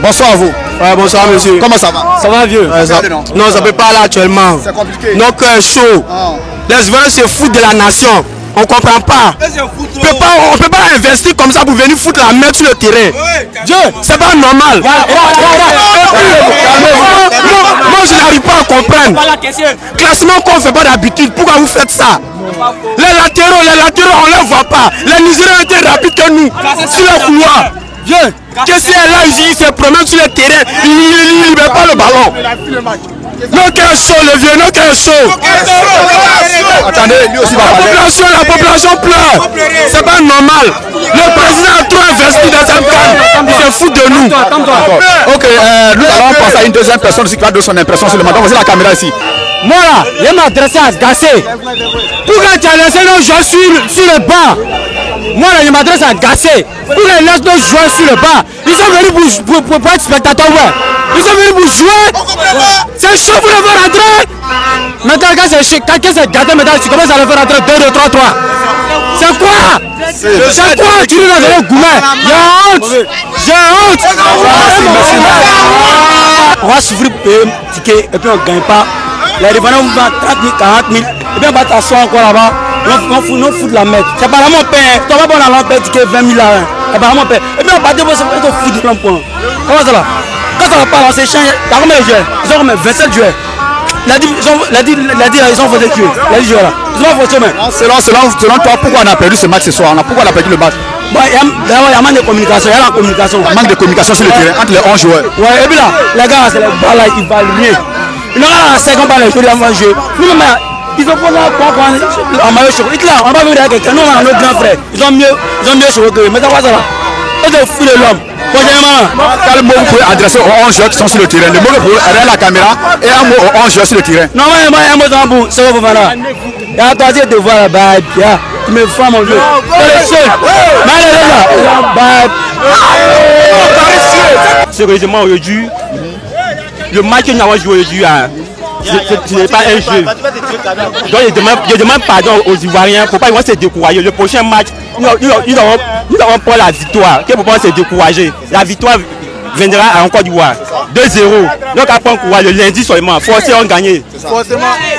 Bonsoir à vous. Ouais, bonsoir monsieur. Comment ça va? Ça va vieux? Non, ça peut pas là actuellement. C'est compliqué. Nos cœurs chauds. Les joueurs se foutent de la nation. On comprend pas. On peut pas investir comme ça pour venir foutre la merde sur le terrain. Dieu, c'est pas normal. Moi je n'arrive pas à comprendre. Classement qu'on fait pas d'habitude. Pourquoi vous faites ça? Les latéraux, on les voit pas. Les Nigériens étaient rapides que nous. Sur le couloir. Viens. Qu'est-ce qu'il est là, il se promène sur le terrain, il ne libère pas le ballon. Nos cœurs chauds, le vieux, nos cœurs chauds. Attendez, lui aussi va parler. La population pleure. C'est pas normal. Le président a trop investi dans cette canne. Il se fout de nous. Ok, nous allons passer à une deuxième personne qui va donner son impression sur le match. Voici la caméra ici. Moi là, je m'adresse à Gassé. Pourquoi tu as laissé nos joueurs sur le banc? Moi là, je m'adresse à Gassé. Pourquoi ils laissent nos joueurs sur le banc? Ils sont venus pour être spectateurs, ouais. Ils sont venus pour jouer. C'est chaud pour le faire rentrer. Maintenant, quand c'est gâté, maintenant tu commences à le faire rentrer 2, 2, 3, 3. C'est quoi? C'est quoi? Tu nous as donné le gourmet. J'ai honte. On va souffrir pour payer un ticket et puis on ne gagne pas. Les revenants vont 30 000, 40 000. Et puis on va t'asseoir encore là-bas. On fout de la merde. C'est pas mon père. Tu vas pas dans l'an père ticket 20 000 là. C'est pas mon père. Et puis on va dire que c'est pour foutre de l'emploi. Comment ça là? Quand ça va pas lancer change, t'as combien de joueurs? Ils ont combien? 27 joueurs. Ils ont fait des joueurs. Les joueurs là. Ils ont fait même. Selon toi, pourquoi on a perdu ce match ce soir? Pourquoi on a perdu le match? Il y a un manque de communication. Il y a la communication. Un manque de communication sur le terrain entre les 11 joueurs. Ouais, et puis là, les gars, c'est les balles là, ils valent rien. Ils ont la 50 balles, les joueurs, ils vont jouer. Ils ont posé en maillot chaud. Là, on va venir avec quelqu'un. Nous, on a nos grands frères. Ils ont mieux chaud que eux. Mais ça va ça là. Ils ont foutu l'homme. Quel mot vous pouvez adresser aux 11 joueurs qui sont sur le terrain? Le mot que vous pouvez la caméra et un mot aux 11 joueurs sur le terrain. Non, mais un mot dans le bout. C'est bon, voilà. Il y a un troisième devoir là-bas. Tu me fais mon vieux. Sérieusement, aujourd'hui, le match que nous avons joué aujourd'hui, ce n'est pas un jeu. Donc je demande pardon aux Ivoiriens pour pas qu'ils vont se décourager. Le prochain match, nous avons pas la victoire. Qu'est-ce qu'on se décourager? La victoire viendra à Côte d'Ivoire. 2-0. Donc après on courage le lundi seulement. Forcément on gagne.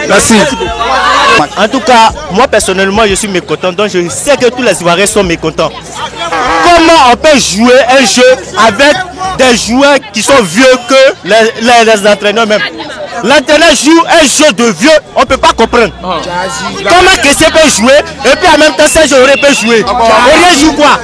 Merci. En tout cas, moi personnellement je suis mécontent. Donc je sais que tous les Ivoiriens sont mécontents. Comment on peut jouer un jeu avec des joueurs qui sont vieux que les entraîneurs même? L'entraîneur joue un jeu de vieux, on ne peut pas comprendre. Comment Kessé peut jouer et puis en même temps Serge Aurier peut jouer? Aurier joue quoi?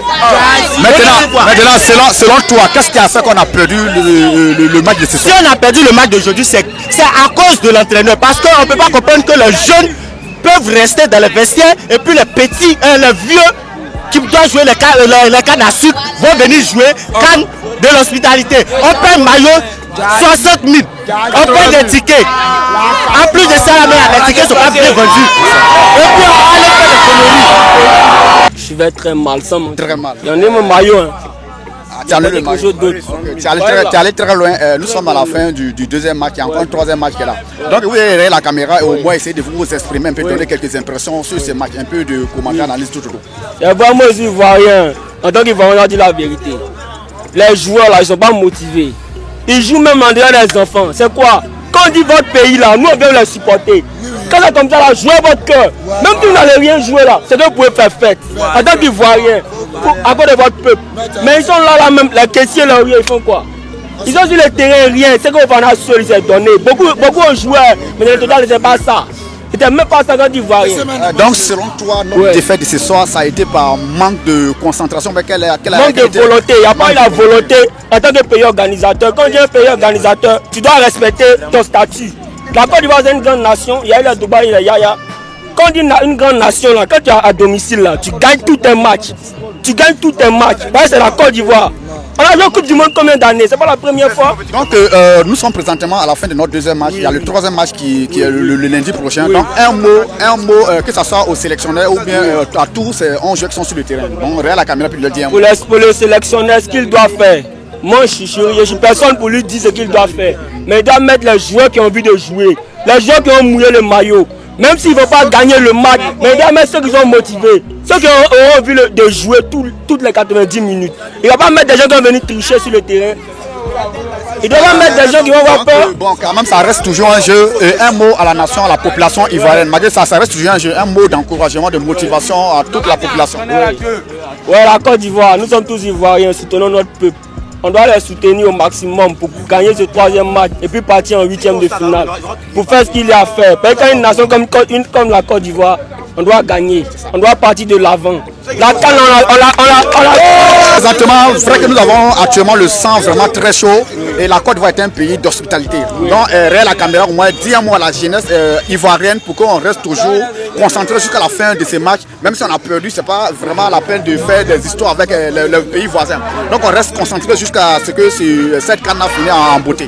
Maintenant, selon toi, qu'est-ce qui a fait qu'on a perdu le match de ce soir? Si on a perdu le match d'aujourd'hui, c'est à cause de l'entraîneur. Parce qu'on ne peut pas comprendre que les jeunes peuvent rester dans les vestiaires et puis les petits, les vieux qui doivent jouer les cannes à sucre vont venir jouer cannes de l'hospitalité. On paie maillot 60 000. On paie des tickets. En plus de ça, les tickets sont pas bien vendus. Et puis on va aller faire des conneries. Je vais très mal, ça mon. Très mal. Il y en a mon maillot. Tu es allé très loin. Nous sommes à la fin du deuxième match. Il y a encore un troisième match qui est là. Donc vous avez la caméra et au moins essayer de vous exprimer un peu, donner quelques impressions sur ce match, un peu de commentaire, analyse tout. Et moi aussi, Ivoirien. En tant qu'Ivoirien, on dit la vérité. Les joueurs là, ils sont pas motivés. Ils jouent même en dehors des enfants. C'est quoi? Quand on dit votre pays là, nous on vient les supporter. Quand c'est comme ça là, jouez votre cœur. Même si vous n'allez rien jouer là, c'est que vous pouvez faire fête. En tant qu'Ivoirien, à cause de votre peuple. Mais ils sont là même, les caissiers là, ils font quoi? Ils sont sur le terrain, rien. C'est que vous en avez seul, ils s'est donné. Beaucoup ont joué, mais dans le total, c'est pas ça. C'était même pas ça quand Ivoirien. Donc selon toi, notre défaite de ce soir, ça a été par manque de concentration. Manque de volonté. Il n'y a pas eu la volonté en tant que pays organisateur. Quand tu es un pays organisateur, tu dois respecter ton statut. La Côte d'Ivoire c'est une grande nation. Il y a eu le Dubaï, il y a Yaya. Quand on dit une grande nation, là, quand tu es à domicile, là, tu gagnes tout un match. Tu gagnes tout un match. C'est la Côte d'Ivoire. On a joué au Coupe du Monde combien d'années? C'est pas la première fois. Donc nous sommes présentement à la fin de notre deuxième match. Il y a le troisième match qui est le lundi prochain. Donc un mot, que ce soit aux sélectionneurs ou bien à tous ces 11 joueurs qui sont sur le terrain. Donc regarde la caméra puis le dire. Pour le sélectionneur, ce qu'il doit faire. Moi je suis personne pour lui dire ce qu'il doit faire. Mais il doit mettre les joueurs qui ont envie de jouer. Les joueurs qui ont mouillé le maillot. Même s'ils ne vont pas gagner le match, mais il doit mettre ceux qui sont motivés. Ceux qui ont envie de jouer toutes les 90 minutes. Il ne va pas mettre des gens qui vont venir tricher sur le terrain. Ils doivent mettre des gens qui vont avoir peur. Bon, quand même, ça reste toujours un jeu. Un mot à la nation, à la population ivoirienne. Malgré ça, ça reste toujours un jeu. Un mot d'encouragement, de motivation à toute la population. Oui, la Côte d'Ivoire, nous sommes tous Ivoiriens, soutenons notre peuple. On doit les soutenir au maximum pour gagner ce troisième match et puis partir en huitième de finale. Pour faire ce qu'il y a à faire. Parce qu'une nation comme la Côte d'Ivoire, on doit gagner. On doit partir de l'avant. La canne, on l'a. Exactement, c'est vrai que nous avons actuellement le sang vraiment très chaud et la Côte d'Ivoire est un pays d'hospitalité. Donc, Réal la caméra, au moins, dis un mot à la jeunesse ivoirienne pour qu'on reste toujours concentré jusqu'à la fin de ces matchs. Même si on a perdu, ce n'est pas vraiment la peine de faire des histoires avec le pays voisin. Donc, on reste concentré jusqu'à ce que cette canne a fini en beauté.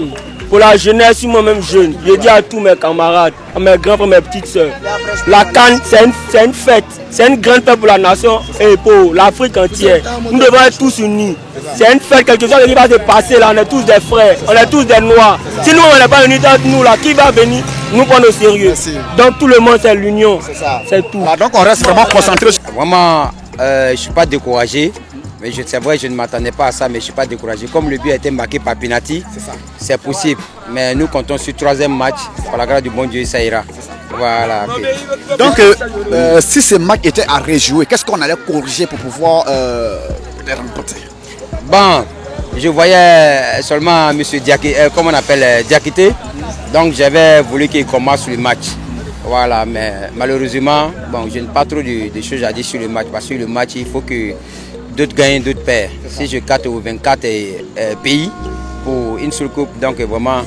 Pour la jeunesse, moi-même jeune, je dis à tous mes camarades, à mes grands frères, mes petites soeurs, la CAN, c'est une fête, c'est une grande fête pour la nation et pour l'Afrique entière. Nous devons être tous unis. C'est une fête, quelque chose qui va se passer là, on est tous des frères, on est tous des noirs. Si nous, on n'est pas unis entre nous là, qui va venir nous prendre au sérieux? Donc tout le monde, c'est l'union, c'est tout. Ah, donc on reste vraiment concentré. Vraiment, je ne suis pas découragé. Mais c'est vrai, je ne m'attendais pas à ça, mais je ne suis pas découragé. Comme le but a été marqué par Pinati, c'est possible. Mais nous comptons sur le troisième match. Par la grâce du bon Dieu, ça ira. Voilà. Okay. Donc, si ce match était à rejouer, qu'est-ce qu'on allait corriger pour pouvoir les remporter? Bon, je voyais seulement M. Diakité, comment on appelle, Diakité. Donc, j'avais voulu qu'il commence le match. Voilà, mais malheureusement, bon, je n'ai pas trop de choses à dire sur le match. Parce que le match, il faut que d'autres gagnent, d'autres perdent. Si je 4 ou 24 pays pour une seule coupe, donc vraiment,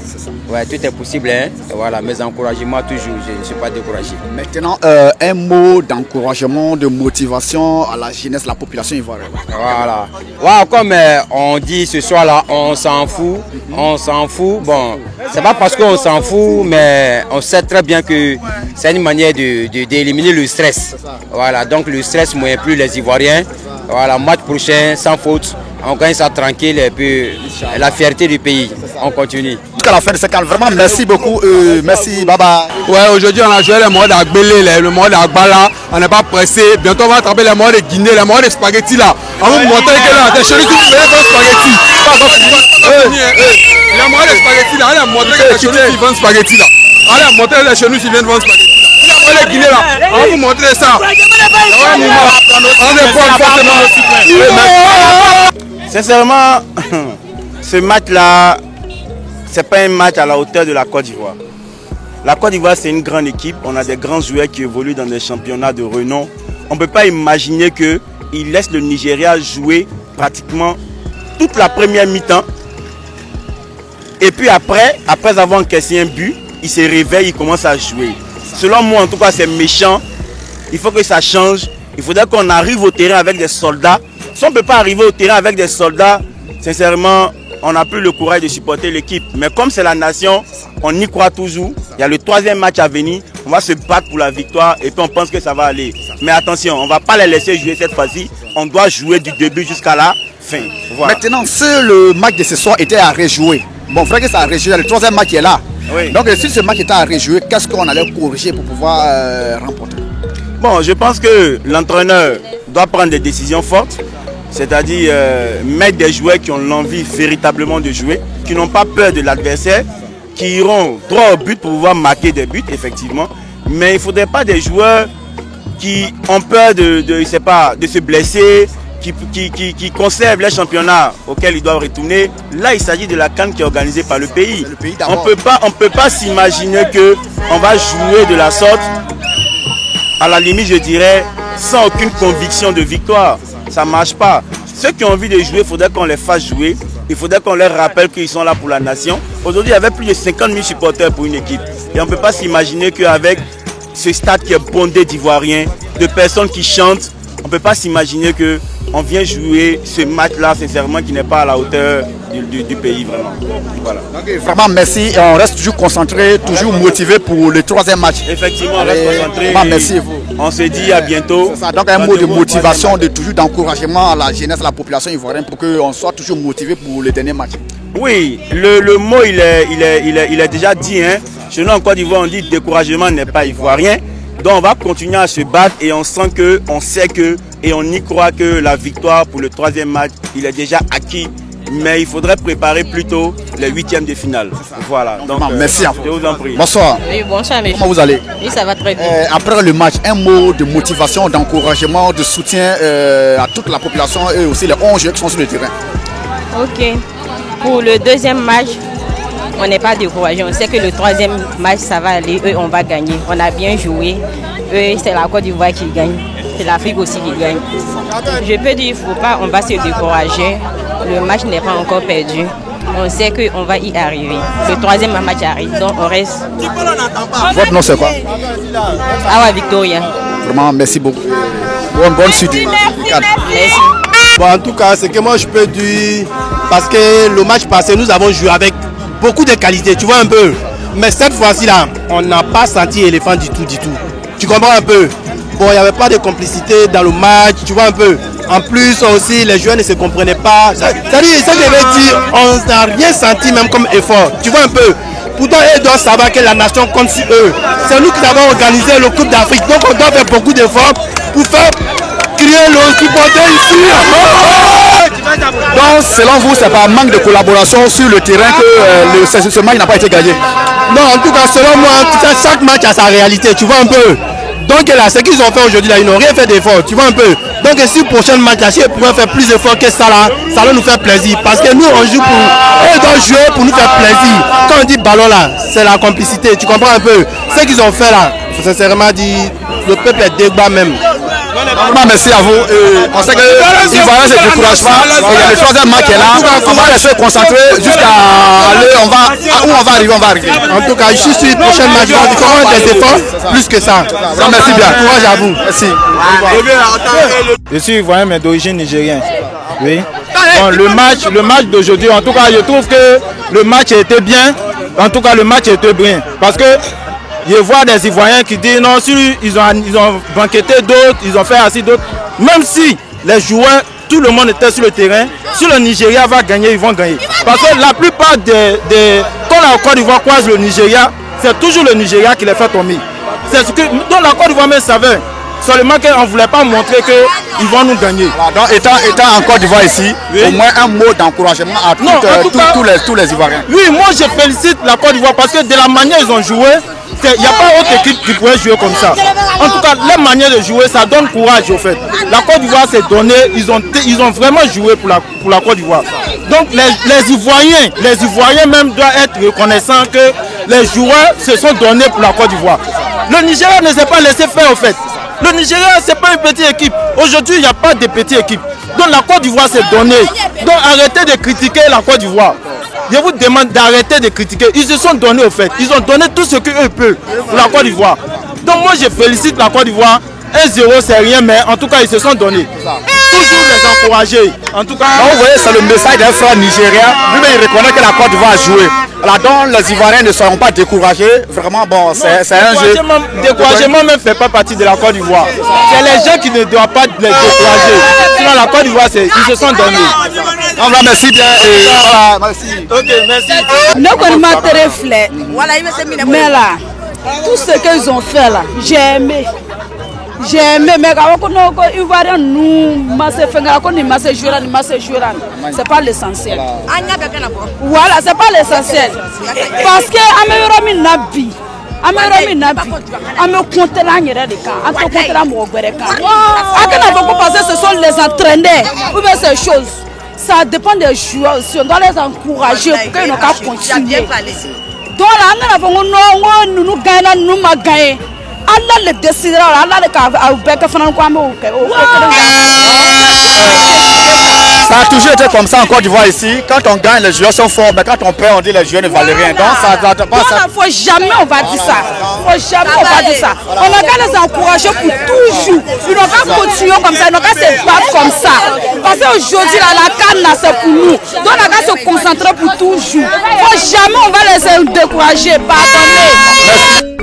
ouais, tout est possible. Hein? Voilà, mes encouragements toujours, je ne suis pas découragé. Maintenant, un mot d'encouragement, de motivation à la jeunesse, la population ivoirienne. Voilà. Wow, comme on dit ce soir-là, on s'en fout, on s'en fout. Bon, c'est pas parce qu'on s'en fout, mais on sait très bien que c'est une manière d'éliminer le stress. Voilà, donc le stress ne moyen plus les Ivoiriens. Voilà, match prochain, sans faute, on gagne ça tranquille et puis la fierté du pays, on continue. Jusqu'à la fin de ce calme, vraiment merci beaucoup, merci, baba. Ouais, aujourd'hui on a joué les morts d'Agbélé, le mort d'Agbala, on n'est pas pressé, bientôt on va attraper les morts de Guinée, les morts de spaghetti là. On va vous montrer que là, c'est chez nous qui veulent faire spaghetti. Les morts de spaghetti là, on va montrer que c'est chez nous qui vendent spaghetti là. Allez, montrer les chez nous qui viennent vendre spaghetti. Les morts de Guinée là, on va vous montrer ça. Sincèrement, ce match-là, ce n'est pas un match à la hauteur de la Côte d'Ivoire. La Côte d'Ivoire, c'est une grande équipe. On a des grands joueurs qui évoluent dans des championnats de renom. On ne peut pas imaginer qu'ils laissent le Nigeria jouer pratiquement toute la première mi-temps. Et puis après avoir encaissé un but, il se réveille, il commence à jouer. Selon moi, en tout cas, c'est méchant. Il faut que ça change. Il faudrait qu'on arrive au terrain avec des soldats. Si on ne peut pas arriver au terrain avec des soldats, sincèrement, on n'a plus le courage de supporter l'équipe. Mais comme c'est la nation, on y croit toujours. Il y a le troisième match à venir. On va se battre pour la victoire et puis on pense que ça va aller. Mais attention, on ne va pas les laisser jouer cette fois-ci. On doit jouer du début jusqu'à la fin. Voilà. Maintenant, si le match de ce soir était à rejouer, bon, frère, que ça a rejoué, le troisième match est là. Oui. Donc, si ce match était à rejouer, qu'est-ce qu'on allait corriger pour pouvoir remporter? Bon, je pense que l'entraîneur doit prendre des décisions fortes. C'est-à-dire mettre des joueurs qui ont l'envie véritablement de jouer, qui n'ont pas peur de l'adversaire, qui iront droit au but pour pouvoir marquer des buts, effectivement. Mais il ne faudrait pas des joueurs qui ont peur de se blesser, qui conservent les championnats auxquels ils doivent retourner. Là, il s'agit de la CAN qui est organisée par le pays. On ne peut pas s'imaginer qu'on va jouer de la sorte, à la limite, je dirais, sans aucune conviction de victoire. Ça ne marche pas. Ceux qui ont envie de jouer, il faudrait qu'on les fasse jouer. Il faudrait qu'on leur rappelle qu'ils sont là pour la nation. Aujourd'hui, il y avait plus de 50 000 supporters pour une équipe. Et on ne peut pas s'imaginer qu'avec ce stade qui est bondé d'Ivoiriens, de personnes qui chantent, on ne peut pas s'imaginer qu'on vient jouer ce match-là, sincèrement, qui n'est pas à la hauteur du pays, vraiment. Voilà. Okay, vraiment, merci. Et on reste toujours concentré, toujours motivé pour le troisième match. Effectivement, on reste concentré. Vraiment, merci. On se dit à bientôt. C'est ça. Donc, un mot de motivation, toujours d'encouragement à la jeunesse, à la population ivoirienne pour qu'on soit toujours motivé pour le dernier match. Oui, le mot, il est déjà dit. Hein. Chez nous, en Côte d'Ivoire, on dit découragement n'est pas ivoirien. Donc, on va continuer à se battre et on sait que, et on y croit que la victoire pour le troisième match, il est déjà acquis. mais il faudrait préparer plutôt les 8e de finale. Voilà. Donc, merci à vous. Je vous en prie. Bonsoir. Oui, bonsoir, monsieur. Comment vous allez? Oui, ça va très bien. Après le match, un mot de motivation, d'encouragement, de soutien à toute la population et aussi les 11 joueurs qui sont sur le terrain. Ok. Pour le deuxième match, on n'est pas découragé. On sait que le troisième match, ça va aller. Eux, on va gagner. On a bien joué. Eux, c'est la Côte d'Ivoire qui gagne. C'est l'Afrique aussi qui gagne. Je peux dire, il ne faut pas, on va se décourager. Le match n'est pas encore perdu. On sait qu'on va y arriver. Le troisième match arrive, donc on reste. Votre nom c'est quoi? Awa Victoria. Vraiment, merci beaucoup. Bonne suite. Merci. Bon, en tout cas, ce que moi je peux dire, parce que le match passé, nous avons joué avec beaucoup de qualités, tu vois un peu. Mais cette fois-ci là, on n'a pas senti éléphant du tout. Tu comprends un peu? Bon, il n'y avait pas de complicité dans le match, tu vois un peu. En plus aussi, les joueurs ne se comprenaient pas. C'est-à-dire, ça je veux dire, on n'a rien senti même comme effort, tu vois un peu. Pourtant, ils doivent savoir que la nation compte sur eux. C'est nous qui avons organisé le Coupe d'Afrique, donc on doit faire beaucoup d'efforts pour faire crier le supporter ici. Donc, selon vous, c'est pas un manque de collaboration sur le terrain que ce match n'a pas été gagné? Non, en tout cas, selon moi, chaque match a sa réalité, tu vois un peu. Donc là, ce qu'ils ont fait aujourd'hui, là, ils n'ont rien fait d'effort, tu vois un peu. Donc si le prochain match, là, si ils pourraient faire plus d'efforts que ça là, ça va nous faire plaisir. Parce que nous, on joue pour... Eux doivent jouer pour nous faire plaisir. Quand on dit ballon là, c'est la complicité, tu comprends un peu. Ce qu'ils ont fait là, faut sincèrement dire, le peuple est débat même. Merci à vous. On sait que l'Ivoirien se décourage pas. Il y a le troisième match qui est là. On va rester concentré jusqu'à aller. Où on va arriver, En tout cas, je suis sur le prochain match. Il faut avoir des efforts plus que ça. Merci bien. Courage à vous. Merci. Je suis Ivoirien mais d'origine nigérienne. Oui. Bon, le match d'aujourd'hui, en tout cas, je trouve que le match était bien. En tout cas, le match était bien. Parce que je vois des Ivoiriens qui disent non, si ils ont banqueté d'autres, ils ont fait assis d'autres. Même si les joueurs, tout le monde était sur le terrain, si le Nigeria va gagner, ils vont gagner. Parce que la plupart quand la Côte d'Ivoire croise le Nigeria, c'est toujours le Nigeria qui les fait tomber. C'est ce que dans la Côte d'Ivoire même savait. Seulement qu'on ne voulait pas montrer qu'ils vont nous gagner. Donc, étant en Côte d'Ivoire ici, oui. Au moins un mot d'encouragement à tous les Ivoiriens. Oui, moi je félicite la Côte d'Ivoire parce que de la manière ils ont joué, il n'y a pas autre équipe qui pourrait jouer comme ça. En tout cas, leur manière de jouer, ça donne courage au fait. La Côte d'Ivoire s'est donnée, ils ont vraiment joué pour la Côte d'Ivoire. Donc les Ivoiriens même doivent être reconnaissants que les joueurs se sont donnés pour la Côte d'Ivoire. Le Nigeria ne s'est pas laissé faire au fait. Le Nigeria, ce n'est pas une petite équipe. Aujourd'hui, il n'y a pas de petite équipe. Donc la Côte d'Ivoire s'est donnée. Donc arrêtez de critiquer la Côte d'Ivoire. Je vous demande d'arrêter de critiquer. Ils se sont donnés au fait. Ils ont donné tout ce qu'eux peuvent pour la Côte d'Ivoire. Donc moi, je félicite la Côte d'Ivoire. 1-0, c'est rien, mais en tout cas, ils se sont donnés. Toujours les encourager. En tout cas, donc, vous voyez, c'est le message d'un frère nigérien. Lui-même, il reconnaît que la Côte d'Ivoire a joué. Alors, donc, les Ivoiriens ne seront pas découragés. Vraiment, bon, c'est un jeu. Découragement ne fait pas partie de la Côte d'Ivoire. C'est les gens qui ne doivent pas les décourager. Sinon, la Côte d'Ivoire, ils se sont donnés. On va merci bien. Merci. Ok, merci. Mais là, tout ce qu'ils ont fait là, j'ai aimé. J'ai aimé, mais quand on Ivoirien nous, c'est pas l'essentiel. Voilà, c'est pas l'essentiel. Parce que Améromi Nabi, ce sont les entraîneurs, ou bien ces choses. Ça dépend des joueurs aussi, on doit les encourager pour qu'ils n'ont qu'à continuer. Donc là, nous gagnons, nous gagnons. Allah le décidera, Allah le ça a toujours été comme ça en Côte d'Ivoire ici. Quand on gagne, les joueurs sont forts, mais quand on perd, on dit les joueurs ne valent rien. Donc ça faut jamais on va dire ça. Faut jamais on va dire ça. On a qu'à les encourager pour toujours. Ils n'ont qu'à continuer comme ça, ils n'ont qu'à se battre comme ça. Parce qu'aujourd'hui, la canne là, c'est pour nous. Donc on a qu'à se concentrer pour toujours. Faut jamais on va les décourager. Pardonnez.